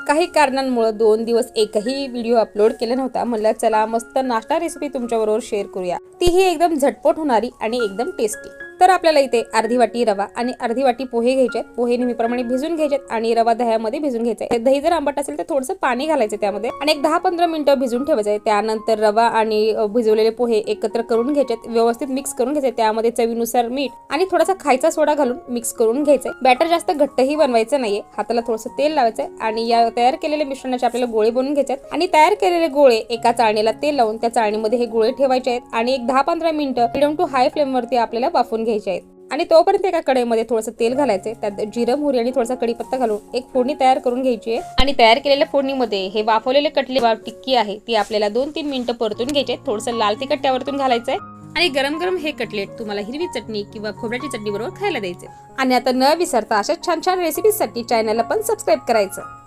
काही कारणांमुळे 2 दिवस एकही व्हिडिओ अपलोड केला नव्हता. म्हणलं चला मस्त नाश्ता रेसिपी तुमच्याबरोबर शेअर करूया. तीही एकदम झटपट होणारी आणि एकदम टेस्टी. तर आपल्याला इथे अर्धी वाटी रवा आणि अर्धी वाटी पोहे घ्यायचे आहेत. पोहे नेहमीप्रमाणे भिजून घ्यायचे आणि रवा दह्यामध्ये भिजून घ्यायचा आहे. दही जर आंबट असेल तर थोडंसं पाणी घालायचं त्यामध्ये आणि एक 10-15 मिनिटं भिजून ठेवायचं आहे. त्यानंतर रवा आणि भिजवलेले पोहे एकत्र करून घ्यायचे, व्यवस्थित मिक्स करून घ्यायचे. त्यामध्ये चवीनुसार मीठ आणि थोडासा खायचा सोडा घालून मिक्स करून घ्यायचंय. बॅटर जास्त घट्टही बनवायचं नाहीये. हाताला थोडंसं तेल लावायचंय आणि या तयार केलेल्या मिश्रणाचे आपल्याला गोळे बनवून घ्यायचे आहेत आणि तयार केलेले गोळे एका चाळणीला तेल लावून त्या चाळणीमध्ये हे गोळे ठेवायचे आहेत आणि एक 10-15 मिनिटं मीडियम टू हाय फ्लेम वरती आपल्याला वाफवून घ्यायचे आहेत. आणि तोपर्यंत एका कढईमध्ये थोडंसं तेल घालायचंय. त्यात जिरं, मोहरी आणि थोडासा कढीपत्ता घालून एक फोडणी तयार करून घ्यायची आहे आणि तयार केलेल्या फोडणीमध्ये हे वाफवलेले कटले टिक्की आहे ती आपल्याला 2-3 मिनिटं परतून घ्यायचे. थोडंसं लाल तिखट त्यावरतून घालायचंय आणि गरम गरम हे कटलेट तुम्हाला हिरवी चटणी किंवा खोबऱ्याची चटणी बरोबर खायला द्यायचे. आणि आता न विसरता अशा छान छान रेसिपीजसाठी चॅनलला पण सबस्क्राईब करायचं.